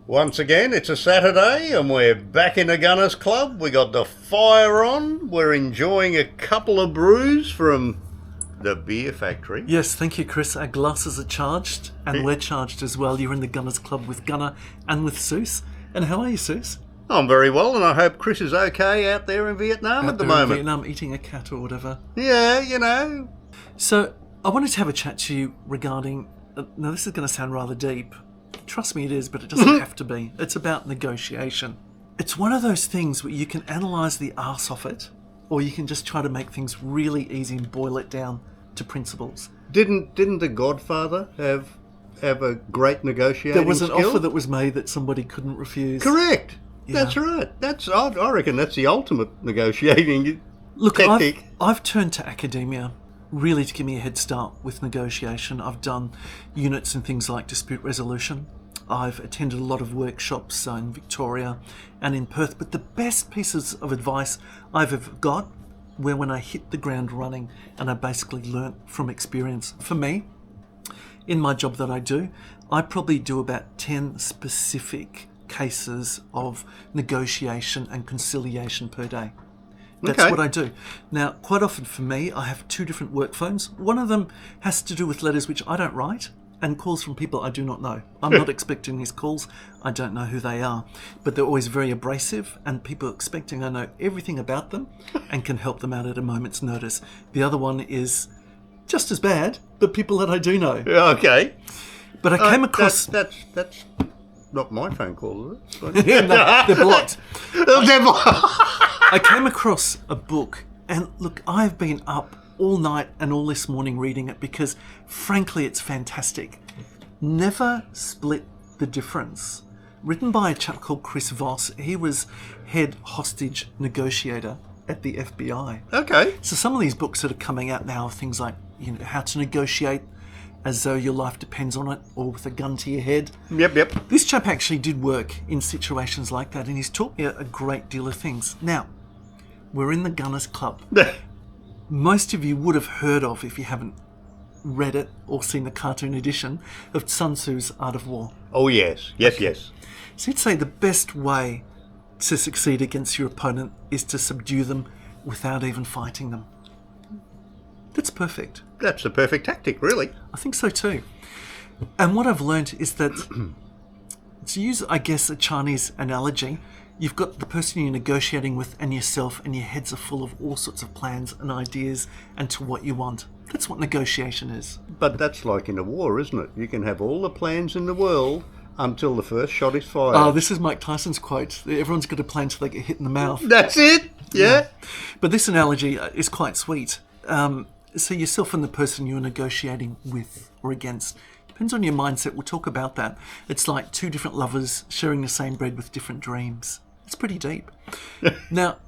Once again, it's a Saturday and we're back in the Gunners Club. We got the fire on. We're enjoying a couple of brews from the beer factory. Yes, thank you, Chris. Our glasses are charged and we're charged as well. You're in the Gunners Club with Gunnar and with Seuss. And how are you, Seuss? I'm very well, and I hope Chris is okay out there in Vietnam at the moment. In Vietnam, eating a cat or whatever. Yeah, you know. So, I wanted to have a chat to you regarding... now, this is going to sound rather deep. Trust me, it is, but it doesn't have to be. It's about negotiation. It's one of those things where you can analyse the arse off it, or you can just try to make things really easy and boil it down to principles. Didn't The Godfather have a great negotiating There was an skill? offer that was made that somebody couldn't refuse. Correct. Yeah. That's right. I reckon that's the ultimate negotiating Look, tactic. I've turned to academia really to give me a head start with negotiation. I've done units in things like dispute resolution. I've attended a lot of workshops in Victoria and in Perth. But the best pieces of advice I've ever got were when I hit the ground running and I basically learnt from experience. For me, in my job that I do, I probably do about 10 specific cases of negotiation and conciliation per day. That's what I do. Now, quite often for me, I have two different work phones. One of them has to do with letters which I don't write and calls from people I do not know. I'm not expecting these calls. I don't know who they are. But they're always very abrasive and people are expecting I know everything about them and can help them out at a moment's notice. The other one is just as bad, but people that I do know. Okay. But I came across... That's not my phone call, is it? Yeah, no, they're blocked. They're blocked. I came across a book, and look, I've been up all night and all this morning reading it because, frankly, it's fantastic. Never Split the Difference. Written by a chap called Chris Voss. He was head hostage negotiator at the FBI. Okay. So some of these books that are coming out now are things like, how to negotiate as though your life depends on it, or with a gun to your head. Yep. This chap actually did work in situations like that, and he's taught me a great deal of things. Now, we're in the Gunners Club. Most of you would have heard of, if you haven't read it or seen the cartoon edition, of Sun Tzu's Art of War. Oh, yes. Yes. So you'd say the best way to succeed against your opponent is to subdue them without even fighting them. That's perfect. That's the perfect tactic, really. I think so too. And what I've learned is that, to use, I guess, a Chinese analogy, you've got the person you're negotiating with and yourself, and your heads are full of all sorts of plans and ideas and to what you want. That's what negotiation is. But that's like in a war, isn't it? You can have all the plans in the world until the first shot is fired. Oh, this is Mike Tyson's quote. Everyone's got a plan till they get hit in the mouth. That's it. Yeah. But this analogy is quite sweet. So yourself and the person you're negotiating with or against, depends on your mindset. We'll talk about that. It's like two different lovers sharing the same bed with different dreams. It's pretty deep. Now,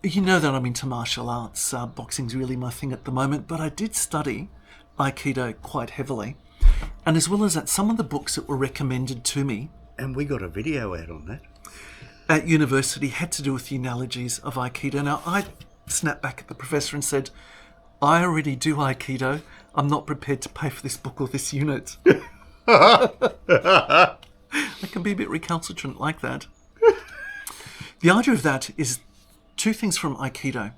you know that I'm into martial arts. Boxing's really my thing at the moment, but I did study Aikido quite heavily. And as well as that, some of the books that were recommended to me, And we got a video out on that. at university had to do with the analogies of Aikido. Now, I snapped back at the professor and said, I already do Aikido. I'm not prepared to pay for this book or this unit. I can be a bit recalcitrant like that. The idea of that is two things from Aikido.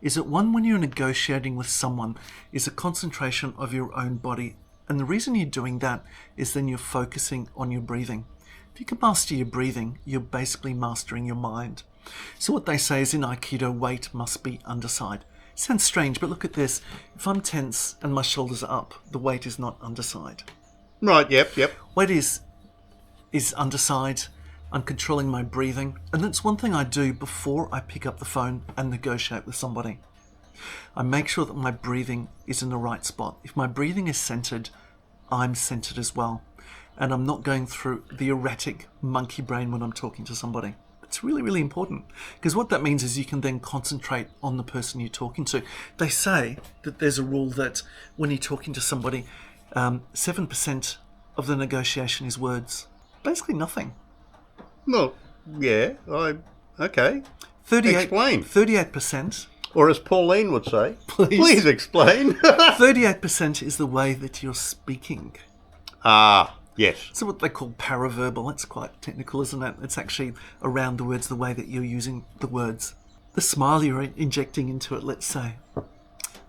Is that one, when you're negotiating with someone, is a concentration of your own body. And the reason you're doing that is then you're focusing on your breathing. If you can master your breathing, you're basically mastering your mind. So what they say is in Aikido, weight must be underside. Sounds strange, but look at this. If I'm tense and my shoulders are up, the weight is not underside. Right, yep. Weight is underside. I'm controlling my breathing. And that's one thing I do before I pick up the phone and negotiate with somebody. I make sure that my breathing is in the right spot. If my breathing is centered, I'm centered as well. And I'm not going through the erratic monkey brain when I'm talking to somebody. It's really, really important, because what that means is you can then concentrate on the person you're talking to. They say that there's a rule that when you're talking to somebody, 7% of the negotiation is words. Basically nothing. Well, yeah, okay. 38, Explain. 38%. Or as Pauline would say, Please explain. 38% is the way that you're speaking. Ah, Yes. So what they call paraverbal. That's quite technical, isn't it? It's actually around the words, the way that you're using the words. The smile you're injecting into it, let's say.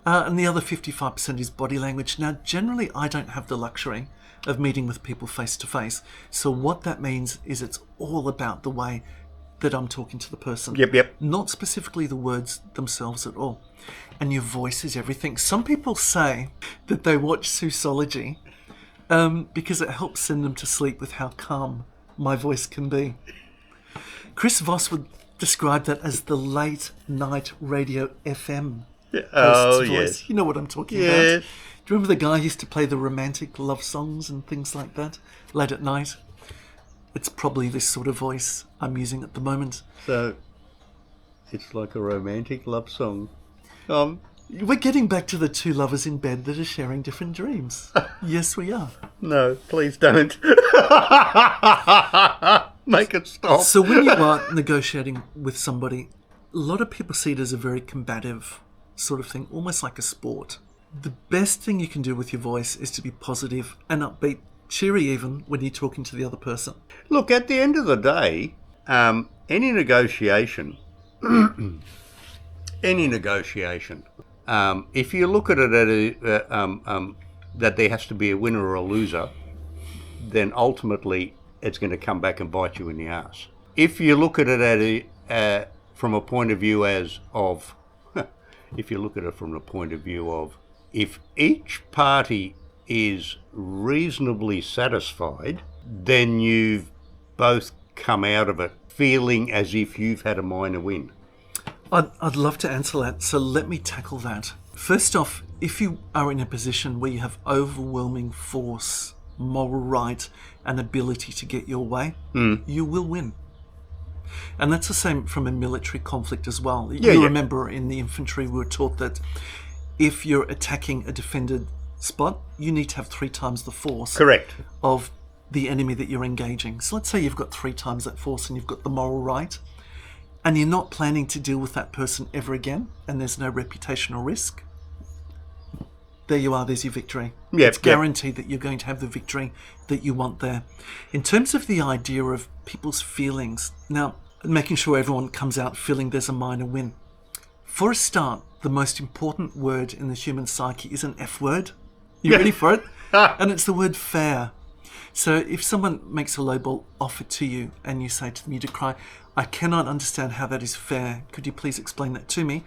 And the other 55% is body language. Now, generally, I don't have the luxury of meeting with people face to face. So what that means is it's all about the way that I'm talking to the person. Yep. Not specifically the words themselves at all. And your voice is everything. Some people say that they watch Sussology because it helps send them to sleep with how calm my voice can be. Chris Voss would describe that as the late night radio FM host's voice. Yes. You know what I'm talking about. Do you remember the guy who used to play the romantic love songs and things like that late at night? It's probably this sort of voice I'm using at the moment. So, it's like a romantic love song. We're getting back to the two lovers in bed that are sharing different dreams. Yes, we are. No, please don't. Make it stop. So when you are negotiating with somebody, a lot of people see it as a very combative sort of thing, almost like a sport. The best thing you can do with your voice is to be positive and upbeat, cheery even, when you're talking to the other person. Look, at the end of the day, any negotiation, if you look at it that there has to be a winner or a loser, then ultimately it's going to come back and bite you in the ass. If you look at it from a point of view if each party is reasonably satisfied, then you've both come out of it feeling as if you've had a minor win. I'd love to answer that, so let me tackle that. First off, if you are in a position where you have overwhelming force, moral right, and ability to get your way, you will win. And that's the same from a military conflict as well. You remember in the infantry we were taught that if you're attacking a defended spot, you need to have 3 times the force of the enemy that you're engaging. So let's say you've got 3 times that force and you've got the moral right, and you're not planning to deal with that person ever again, and there's no reputational risk. There you are, there's your victory. It's guaranteed that you're going to have the victory that you want there. In terms of the idea of people's feelings, now, making sure everyone comes out feeling there's a minor win. For a start, the most important word in the human psyche is an F word. You ready for it? And it's the word fair. So if someone makes a lowball offer to you and you say to them, you decry, I cannot understand how that is fair. Could you please explain that to me?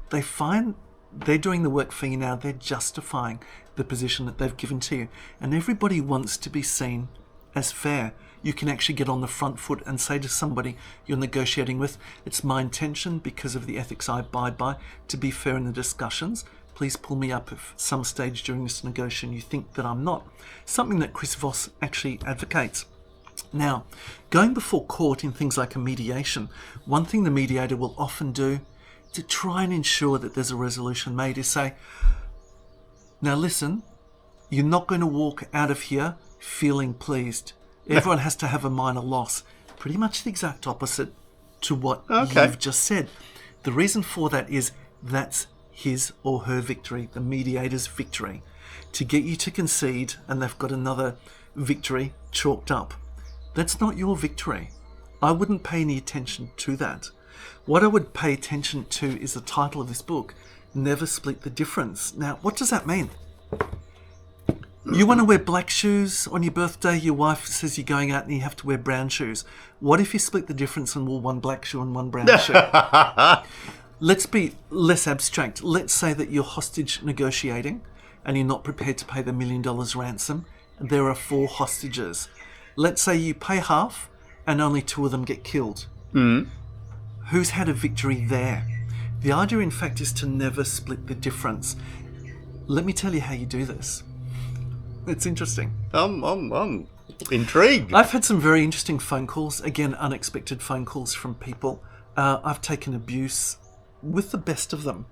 They find they're doing the work for you now. They're justifying the position that they've given to you. And everybody wants to be seen as fair. You can actually get on the front foot and say to somebody you're negotiating with, it's my intention, because of the ethics I abide by, to be fair in the discussions. Please pull me up if some stage during this negotiation you think that I'm not. Something that Chris Voss actually advocates. Now, going before court in things like a mediation, one thing the mediator will often do to try and ensure that there's a resolution made is say, now listen, you're not going to walk out of here feeling pleased. Everyone has to have a minor loss. Pretty much the exact opposite to what you've just said. The reason for that is that's his or her victory, the mediator's victory, to get you to concede, and they've got another victory chalked up. That's not your victory. I wouldn't pay any attention to that. What I would pay attention to is the title of this book, Never Split the Difference. Now, what does that mean? You want to wear black shoes on your birthday, your wife says you're going out and you have to wear brown shoes. What if you split the difference and wore one black shoe and one brown shoe? Let's be less abstract. Let's say that you're hostage negotiating and you're not prepared to pay the $1 million ransom. There are 4 hostages. Let's say you pay half and only 2 of them get killed. Who's had a victory there? The idea, in fact, is to never split the difference. Let me tell you how you do this. It's interesting. I'm intrigued. I've had some very interesting phone calls, again, unexpected phone calls from people. I've taken abuse with the best of them.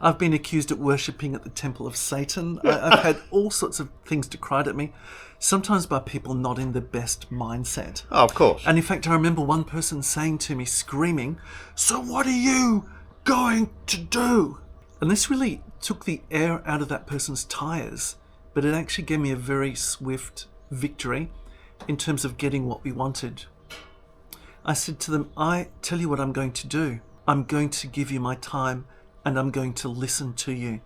I've been accused of worshipping at the temple of Satan. I've had all sorts of things decried at me, sometimes by people not in the best mindset. Oh, of course. And in fact, I remember one person saying to me, screaming, "So what are you going to do?" And this really took the air out of that person's tires, but it actually gave me a very swift victory in terms of getting what we wanted. I said to them, I tell you what I'm going to do. I'm going to give you my time and I'm going to listen to you.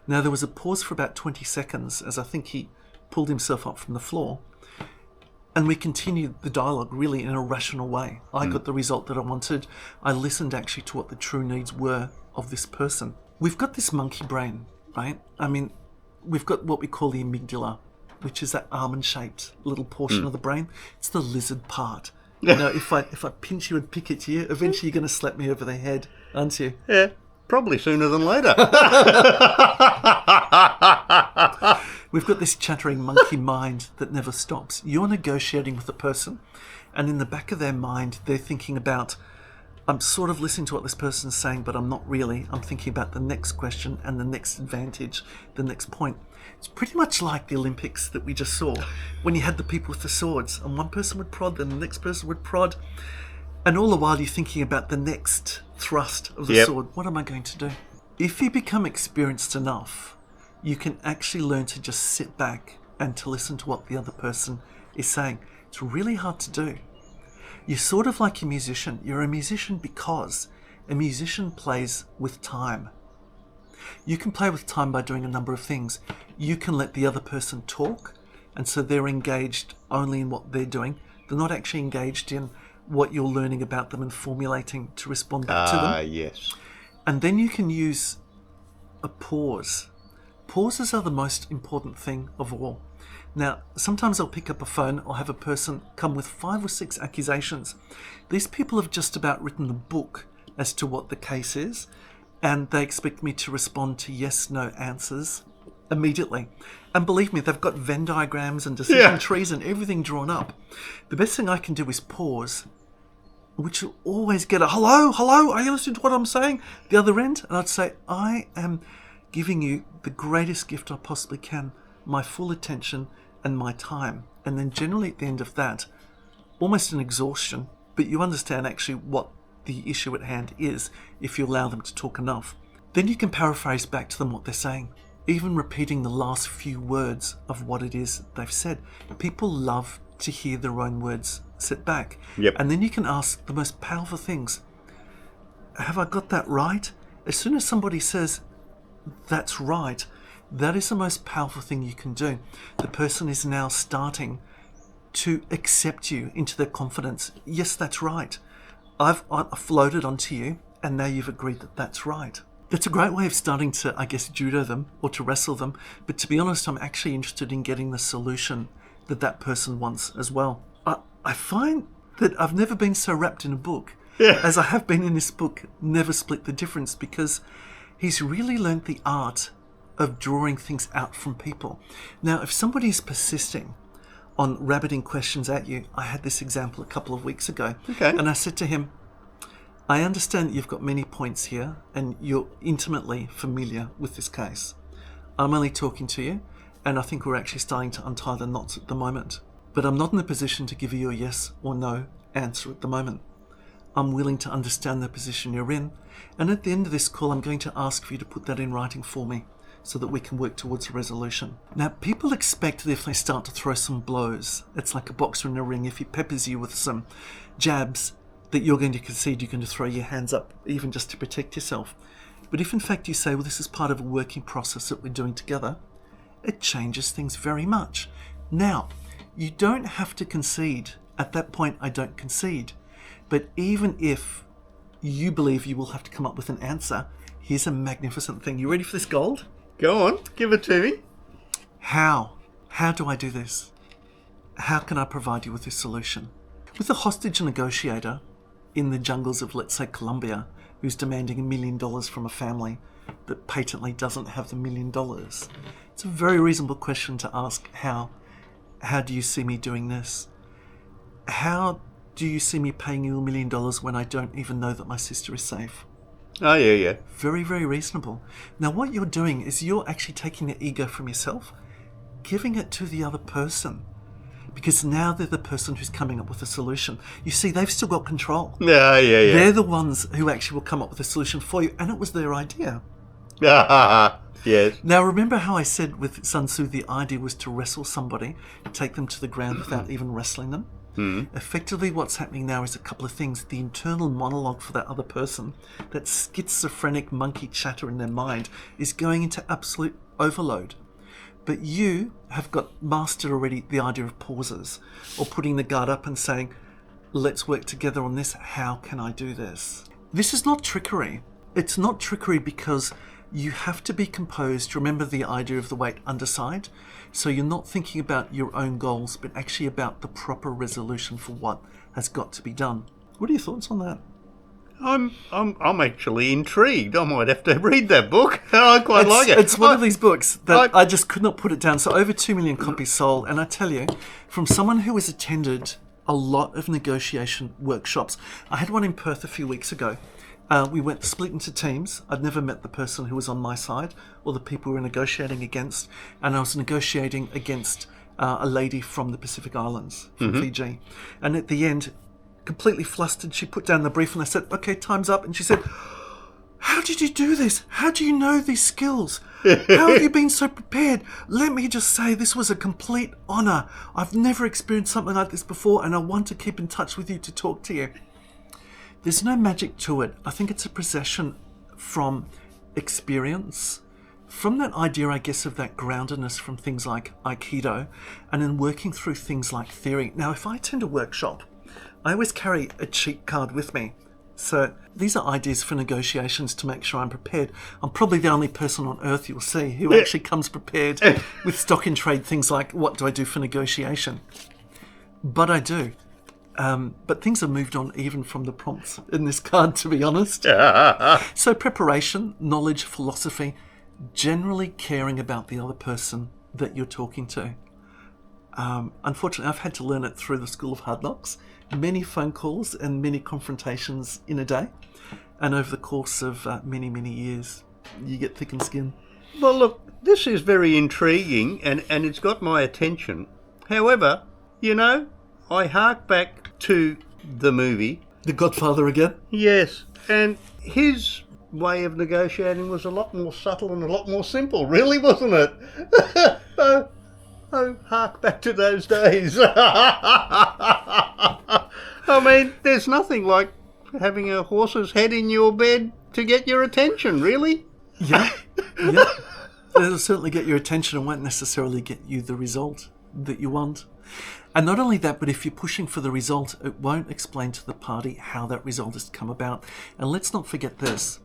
Now, there was a pause for about 20 seconds as I think he pulled himself up from the floor. And we continued the dialogue really in a rational way. I got the result that I wanted. I listened actually to what the true needs were of this person. We've got this monkey brain, right? I mean, we've got what we call the amygdala, which is that almond-shaped little portion of the brain. It's the lizard part. You know, if I pinch you and pick at you, eventually you're going to slap me over the head, aren't you? Yeah, probably sooner than later. We've got this chattering monkey mind that never stops. You're negotiating with a person, and in the back of their mind, they're thinking about, I'm sort of listening to what this person's saying, but I'm not really. I'm thinking about the next question and the next advantage, the next point. It's pretty much like the Olympics that we just saw, when you had the people with the swords, and one person would prod, then the next person would prod, and all the while you're thinking about the next thrust of the sword. What am I going to do? If you become experienced enough, you can actually learn to just sit back and to listen to what the other person is saying. It's really hard to do. You're sort of like a musician. You're a musician because a musician plays with time. You can play with time by doing a number of things. You can let the other person talk, and so they're engaged only in what they're doing. They're not actually engaged in what you're learning about them and formulating to respond back to them. Yes. And then you can use a pause. Pauses are the most important thing of all. Now, sometimes I'll pick up a phone, I'll have a person come with 5 or 6 accusations. These people have just about written a book as to what the case is, and they expect me to respond to yes-no answers immediately. And believe me, they've got Venn diagrams and decision trees and everything drawn up. The best thing I can do is pause, which will always get a hello, are you listening to what I'm saying? The other end, and I'd say, I am giving you the greatest gift I possibly can, my full attention and my time. And then generally at the end of that, almost an exhaustion, but you understand actually what the issue at hand is if you allow them to talk enough. Then you can paraphrase back to them what they're saying, even repeating the last few words of what it is they've said. People love to hear their own words set back. And then you can ask the most powerful things. Have I got that right? As soon as somebody says, that's right, that is the most powerful thing you can do. The person is now starting to accept you into their confidence. Yes, that's right. I've floated onto you, and now you've agreed that that's right. That's a great way of starting to, I guess, judo them or to wrestle them. But to be honest, I'm actually interested in getting the solution that that person wants as well. I find that I've never been so wrapped in a book as I have been in this book, Never Split the Difference, because he's really learned the art of drawing things out from people. Now, if somebody is persisting on rabbiting questions at you, I had this example a couple of weeks ago, and I said to him, I understand that you've got many points here and you're intimately familiar with this case. I'm only talking to you, and I think we're actually starting to untie the knots at the moment. But I'm not in a position to give you a yes or no answer at the moment. I'm willing to understand the position you're in, and at the end of this call, I'm going to ask for you to put that in writing for me so that we can work towards a resolution. Now, people expect that if they start to throw some blows, it's like a boxer in a ring. If he peppers you with some jabs, that you're going to concede, you're going to throw your hands up, even just to protect yourself. But if in fact you say, well, this is part of a working process that we're doing together, it changes things very much. Now, you don't have to concede. At that point, I don't concede. But even if you believe you will have to come up with an answer, here's a magnificent thing. You ready for this gold? Go on, give it to me. How? How do I do this? How can I provide you with this solution? With a hostage negotiator in the jungles of, let's say, Colombia, who's demanding $1 million from a family that patently doesn't have the $1 million, it's a very reasonable question to ask. How do you see me doing this? How do you see me paying you $1 million when I don't even know that my sister is safe? Oh, yeah. Very, very reasonable. Now, what you're doing is you're actually taking the ego from yourself, giving it to the other person, because now they're the person who's coming up with a solution. You see, they've still got control. Yeah. They're the ones who actually will come up with a solution for you, and it was their idea. Yes. Now, remember how I said with Sun Tzu the idea was to wrestle somebody, take them to the ground without even wrestling them? Effectively, what's happening now is a couple of things. The internal monologue for that other person, that schizophrenic monkey chatter in their mind, is going into absolute overload. But you have got mastered already the idea of pauses, or putting the guard up and saying, let's work together on this. How can I do this? This is not trickery. It's not trickery because you have to be composed. Remember the idea of the weight underside? So you're not thinking about your own goals, but actually about the proper resolution for what has got to be done. What are your thoughts on that? I'm actually intrigued. I might have to read that book. I quite like it. It's one of these books that I just could not put it down. So over 2 million copies sold. And I tell you, from someone who has attended a lot of negotiation workshops, I had one in Perth a few weeks ago. We went split into teams. I'd never met the person who was on my side or the people we were negotiating against. And I was negotiating against a lady from the Pacific Islands, from Fiji. And at the end, completely flustered, she put down the brief and I said, okay, time's up. And she said, how did you do this? How do you know these skills? How have you been so prepared? Let me just say this was a complete honour. I've never experienced something like this before and I want to keep in touch with you to talk to you. There's no magic to it. I think it's a possession from experience, from that idea, I guess, of that groundedness from things like Aikido, and then working through things like theory. Now, if I attend a workshop, I always carry a cheat card with me. So these are ideas for negotiations to make sure I'm prepared. I'm probably the only person on earth you'll see who actually comes prepared with stock in trade things like, what do I do for negotiation? But I do. But things have moved on even from the prompts in this card, to be honest. So preparation, knowledge, philosophy, generally caring about the other person that you're talking to. Unfortunately, I've had to learn it through the School of Hard Knocks. Many phone calls and many confrontations in a day. And over the course of many, many years, you get thickened skin. Well, look, this is very intriguing and it's got my attention. However, you know, I hark back to the movie. The Godfather again? Yes, and his way of negotiating was a lot more subtle and a lot more simple, really, wasn't it? Oh, hark back to those days. I mean, there's nothing like having a horse's head in your bed to get your attention, really. Yeah. It'll certainly get your attention and won't necessarily get you the result that you want. And not only that, but if you're pushing for the result, it won't explain to the party how that result has come about. And let's not forget this.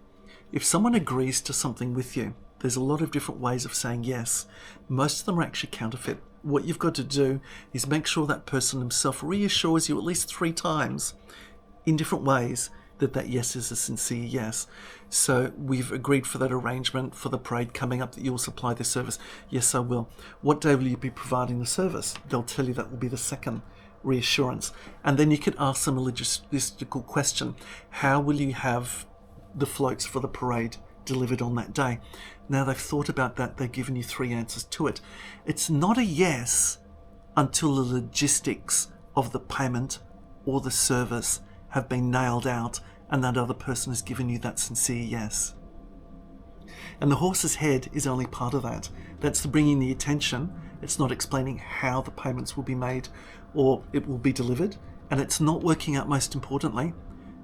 If someone agrees to something with you, there's a lot of different ways of saying yes. Most of them are actually counterfeit. What you've got to do is make sure that person himself reassures you at least 3 times in different ways that yes is a sincere yes. So we've agreed for that arrangement for the parade coming up that you'll supply this service. Yes, I will. What day will you be providing the service? They'll tell you that will be the second reassurance. And then you can ask them a logistical question. How will you have the floats for the parade delivered on that day? Now they've thought about that. They've given you 3 answers to it. It's not a yes until the logistics of the payment or the service have been nailed out and that other person has given you that sincere yes. And the horse's head is only part of that. That's the bringing the attention. It's not explaining how the payments will be made or it will be delivered. And it's not working out, most importantly,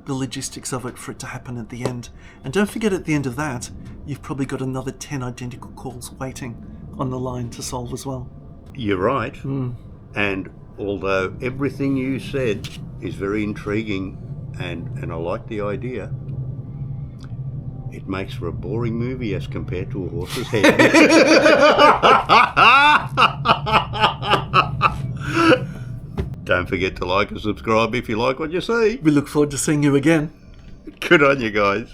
the logistics of it for it to happen at the end. And don't forget, at the end of that, you've probably got another 10 identical calls waiting on the line to solve as well. You're right. And although everything you said is very intriguing and I like the idea, it makes for a boring movie as compared to a horse's head. Don't forget to like and subscribe if you like what you see. We look forward to seeing you again. Good on you guys.